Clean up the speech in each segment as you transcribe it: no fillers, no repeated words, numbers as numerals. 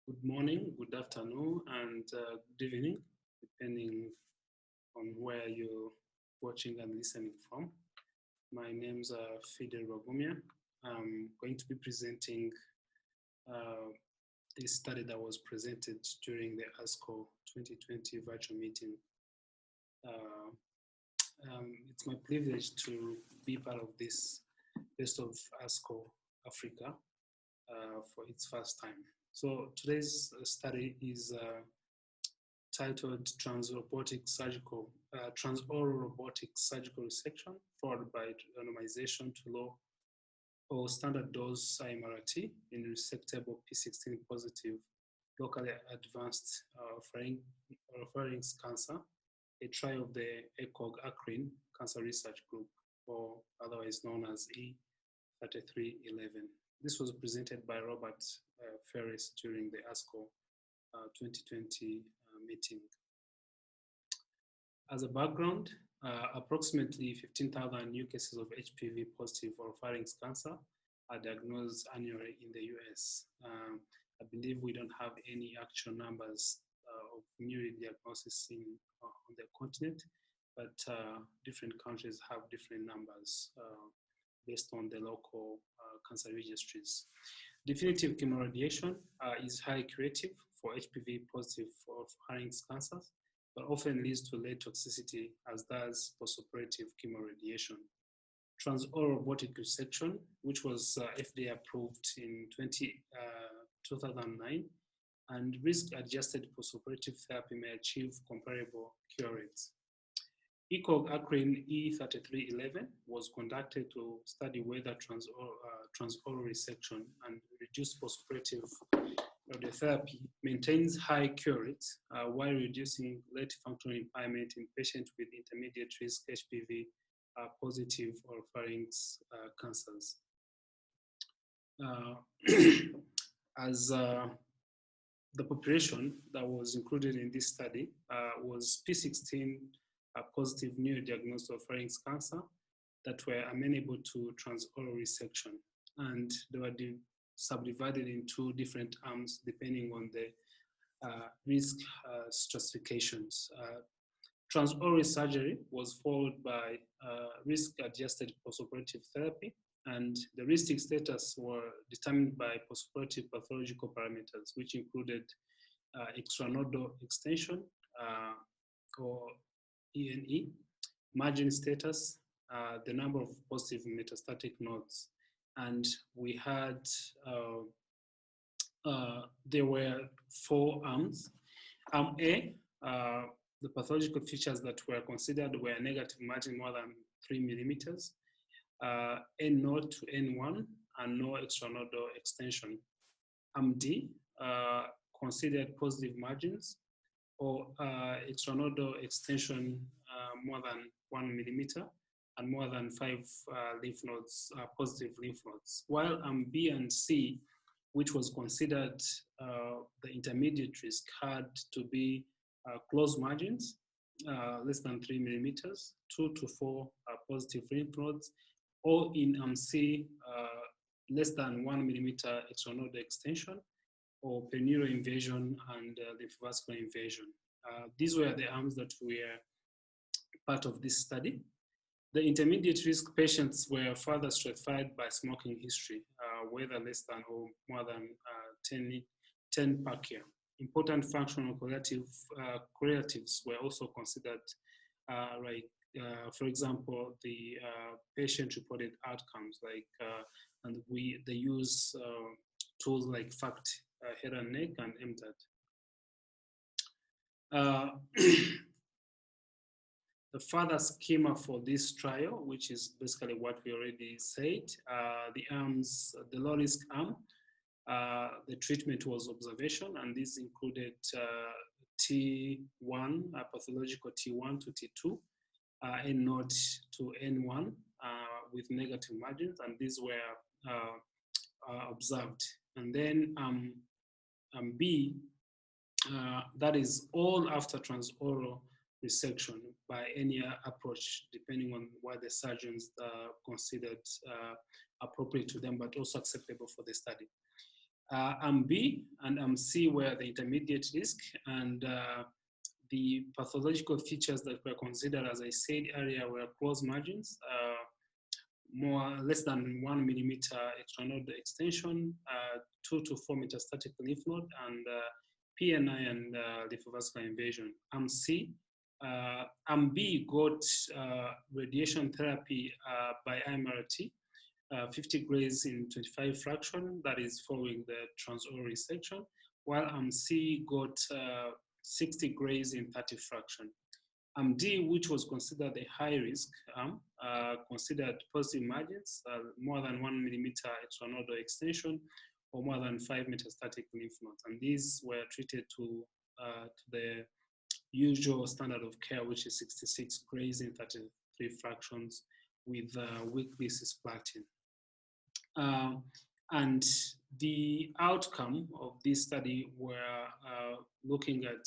Good morning, good afternoon, and good evening, depending on where you're watching and listening from. My name's Fidel Rubagumya. I'm going to be presenting uh, this study that was presented during the ASCO 2020 virtual meeting. Uh, it's my privilege to be part of this Best of ASCO Africa for its first time. So today's study is titled Transoral Robotic Surgical Resection, followed by randomization to low or standard dose IMRT in resectable P16 positive locally advanced oropharynx cancer, a trial of the ECOG-ACRIN Cancer Research Group, or otherwise known as E3311. This was presented by Robert Ferris during the ASCO 2020 meeting. As a background, approximately 15,000 new cases of HPV positive oropharynx cancer are diagnosed annually in the US. I believe we don't have any actual numbers of new diagnoses on the continent, but different countries have different numbers based on the local cancer registries. Definitive chemoradiation is highly curative for HPV positive oropharynx cancers, but often leads to late toxicity, as does postoperative chemoradiation. Transoral robotic resection, which was FDA approved in 2009, and risk-adjusted postoperative therapy may achieve comparable cure rates. ECOG-ACRIN E3311 was conducted to study whether transoral resection and reduced postoperative radiotherapy maintains high cure rates while reducing late functional impairment in patients with intermediate risk HPV positive oropharynx cancers. As the population that was included in this study was P16 positive newly diagnosed oropharynx cancer that were amenable to transoral resection, and they were subdivided in two different arms depending on the risk stratifications. Transoral surgery was followed by risk-adjusted postoperative therapy, and the risk status were determined by postoperative pathological parameters, which included extranodal extension or ENE, margin status, the number of positive metastatic nodes. And we had, there were four arms. Arm A, the pathological features that were considered were negative margin more than 3 millimeters, N0 to N1, and no extranodal extension. Arm D considered positive margins or extranodal extension more than 1 millimeter and more than 5 lymph nodes, positive lymph nodes. While Arm B and C, which was considered the intermediate risk, had to be close margins, less than 3 millimeters, 2 to 4 positive lymph nodes, or in Arm C, less than 1 millimeter extranodal extension, or penile invasion and lymphovascular invasion. These were the arms that were part of this study. The intermediate risk patients were further stratified by smoking history, whether less than or more than 10 per year. Important functional correlatives were also considered, for example, the patient-reported outcomes, and they use tools like FACT, head and neck, and MTAT. The further schema for this trial, which is basically what we already said, the arms, the low risk arm, the treatment was observation, and this included T1, pathological T1 to T2, N0 to N1 with negative margins, and these were observed. And then B, that is all after transoral resection by any approach, depending on what the surgeons considered appropriate to them, but also acceptable for the study. Arm B and Arm C were the intermediate risk, and the pathological features that were considered, as I said earlier, were close margins, less than 1 millimeter extranodal extension, 2 to 4 metastatic lymph node, and PNI and lymphovascular invasion. Arm C. Arm B got radiation therapy by IMRT, 50 grays in 25 fraction, that is following the transoral resection, while Arm C got 60 grays in 30 fraction. Arm D, which was considered a high risk arm, considered positive margins, more than 1 millimeter extranodal extension, or more than 5 metastatic lymph nodes. And these were treated to the usual standard of care, which is 66 grays in 33 fractions with weekly cisplatin. And the outcome of this study were looking at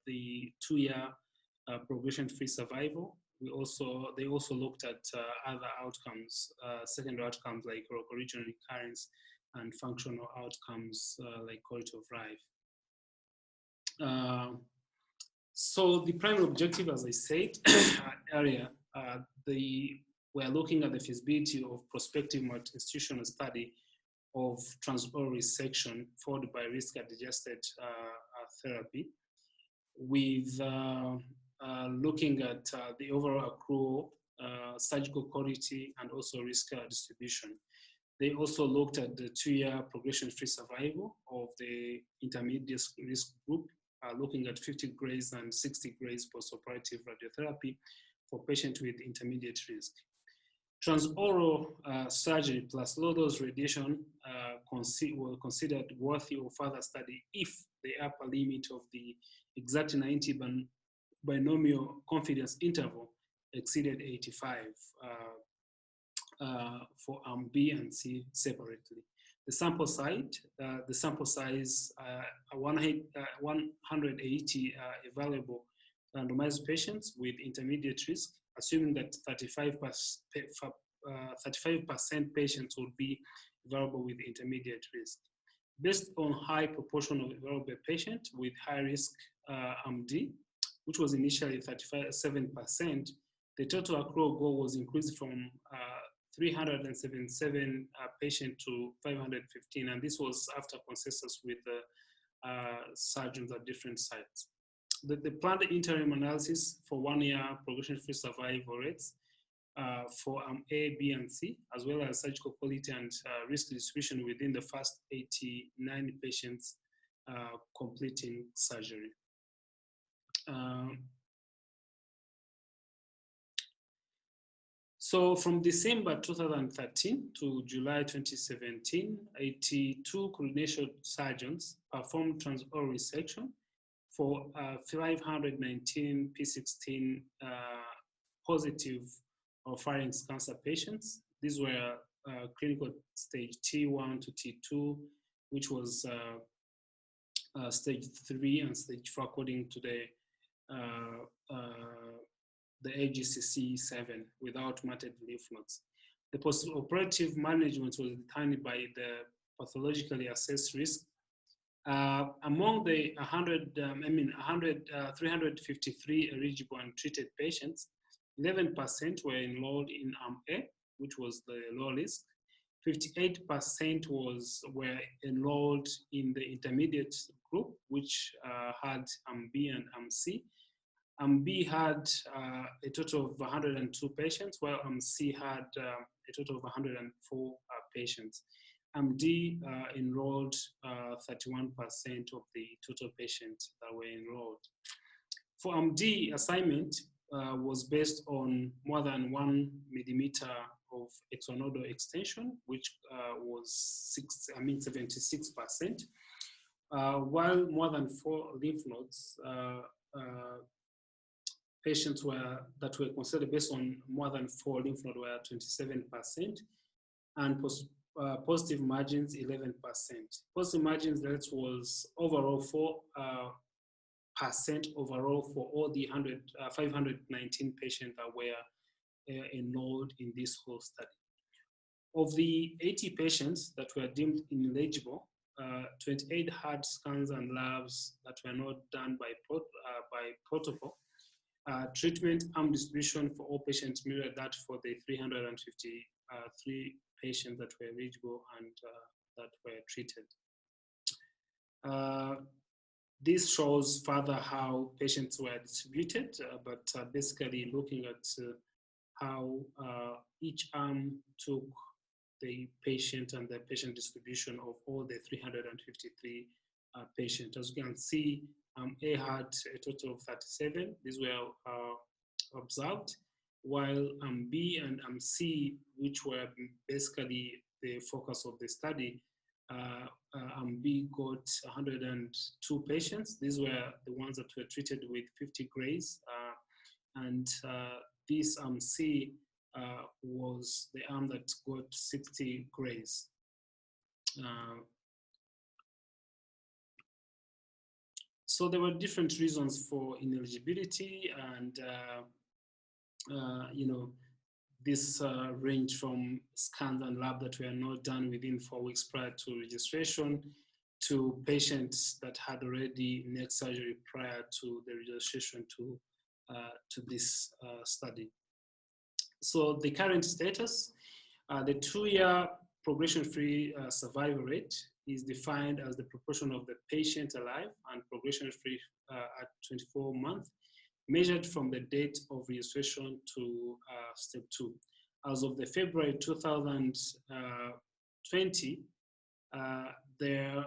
the 2-year progression-free survival. They also looked at other outcomes, secondary outcomes like oropharyngeal recurrence, and functional outcomes like quality of life. So the primary objective, as I said earlier, we're looking at the feasibility of prospective multi-institutional study of transoral resection followed by risk-adjusted therapy, with looking at the overall accrual, surgical quality, and also risk distribution. They also looked at the 2-year progression-free survival of the intermediate risk group, looking at 50 grays and 60 grays postoperative radiotherapy for patients with intermediate risk. Transoral surgery plus low-dose radiation were considered worthy of further study if the upper limit of the exact 90 binomial confidence interval exceeded 85 for Arm B and C separately. The sample size 180 evaluable randomized patients with intermediate risk, assuming that 35% patients would be evaluable with intermediate risk. Based on high proportion of evaluable patients with high risk Arm D, which was initially 37%, the total accrual goal was increased from 377 patients to 515, and this was after consensus with the surgeons at different sites. The planned interim analysis for 1-year progression-free survival rates for Arm A, B, and C, as well as surgical quality and risk distribution within the first 89 patients completing surgery. So from December 2013 to July 2017, 82 coordination surgeons performed transoral resection for 519 P16 positive oropharynx cancer patients. These were clinical stage T1 to T2, which was stage 3 and stage 4 according to the AGCC 7 without matted lymph nodes. The post-operative management was determined by the pathologically assessed risk. Among the 353 eligible and treated patients, 11% were enrolled in Arm A, which was the low risk. 58% were enrolled in the intermediate group, which had Arm B and Arm C. Arm B had a total of 102 patients, while Arm C had a total of 104 patients. Arm D enrolled 31% of the total patients that were enrolled. For Arm D, assignment was based on more than 1 millimeter of extranodal extension, which was 76%, while more than 4 lymph nodes patients that were considered based on more than 4 lymph nodes were 27%, and positive margins 11%. Positive margins that was overall 4% overall for all the 519 patients that were enrolled in this whole study. Of the 80 patients that were deemed ineligible, 28 hard scans and labs that were not done by protocol. Treatment arm distribution for all patients mirrored that for the 353 patients that were eligible and that were treated. This shows further how patients were distributed, but basically looking at how each arm took the patient and the patient distribution of all the 353 patients. As you can see, A had a total of 37. These were observed, while B and C, which were basically the focus of the study, B got 102 patients. These were the ones that were treated with 50 grays, and this C was the arm that got 60 grays. So there were different reasons for ineligibility, and you know, this ranged from scans and lab that were not done within 4 weeks prior to registration, to patients that had already neck surgery prior to the registration to this study. So the current status, the 2-year progression-free survival rate is defined as the proportion of the patient alive and progression-free at 24 months, measured from the date of registration to step 2. As of the February 2020, there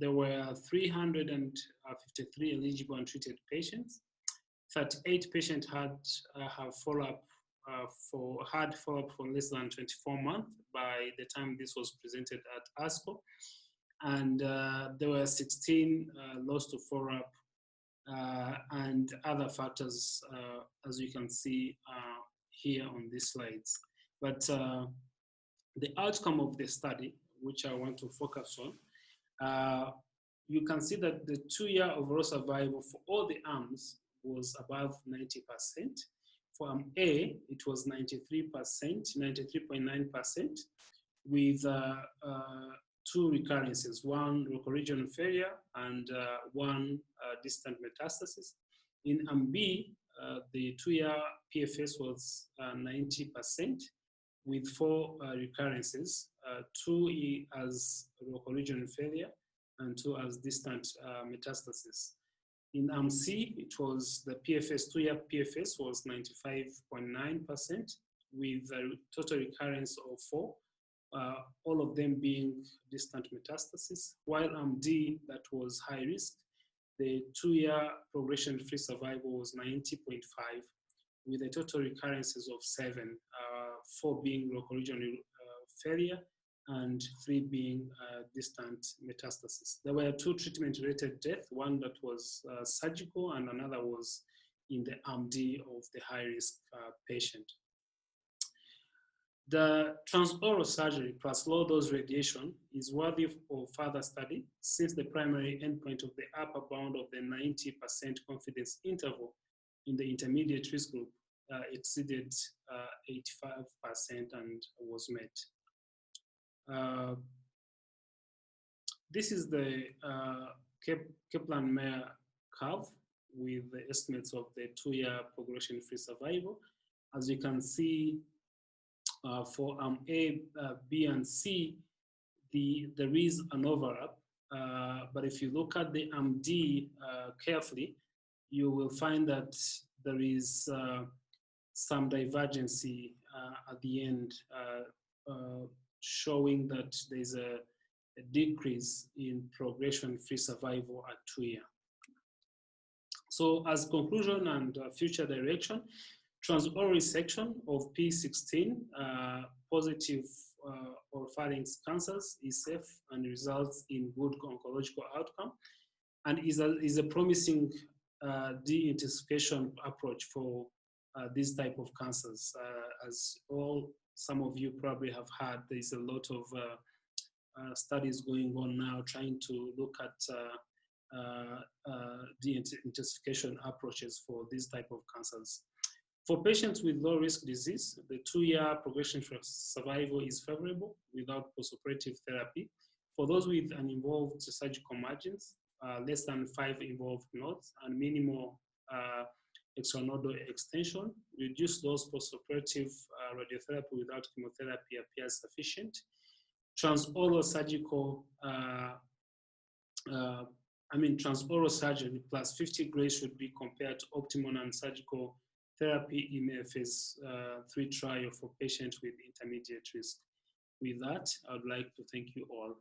were 353 eligible and treated patients. 38 patients had follow-up for less than 24 months by the time this was presented at ASCO, and there were 16 lost to follow-up and other factors, as you can see here on these slides. But the outcome of the study, which I want to focus on, you can see that the 2-year overall survival for all the arms was above 90%. For arm A, it was 93%, 93.9%, with 2 recurrences, 1 local regional failure and 1 distant metastasis. In arm B, the 2-year PFS was 90%, with 4 recurrences, 2 as local regional failure and 2 as distant metastasis. In arm C, it was the PFS, 2-year PFS was 95.9%, with a total recurrence of 4, all of them being distant metastasis. While arm D, that was high risk, the 2-year progression-free survival was 90.5, with a total recurrences of 7, 4 being local regional failure and 3 being distant metastasis. There were 2 treatment-related deaths, one that was surgical and another was in the arm D of the high-risk patient. The transoral surgery plus low-dose radiation is worthy of further study, since the primary endpoint of the upper bound of the 90% confidence interval in the intermediate risk group exceeded 85% and was met. This is the Kaplan-Meier curve with the estimates of the 2-year progression-free survival. As you can see, for arm A, B, and C, there is an overlap. But if you look at the arm D carefully, you will find that there is some divergency at the end, showing that there's a decrease in progression-free survival at 2-year. So as conclusion and future direction, transoral resection of P16 positive oropharynx cancers is safe and results in good oncological outcome, and is a promising de-intensification approach for these type of cancers. As some of you probably have heard, there's a lot of studies going on now trying to look at de-intensification approaches for these type of cancers. For patients with low-risk disease, the 2-year progression-free survival is favorable without postoperative therapy, For those with uninvolved surgical margins, less than 5 involved nodes and minimal extranodal extension, reduced dose postoperative radiotherapy without chemotherapy appears sufficient. Transoral surgical, transoral surgery plus 50 Gray should be compared to optimal non-surgical therapy in a phase 3 trial for patients with intermediate risk. With that, I would like to thank you all.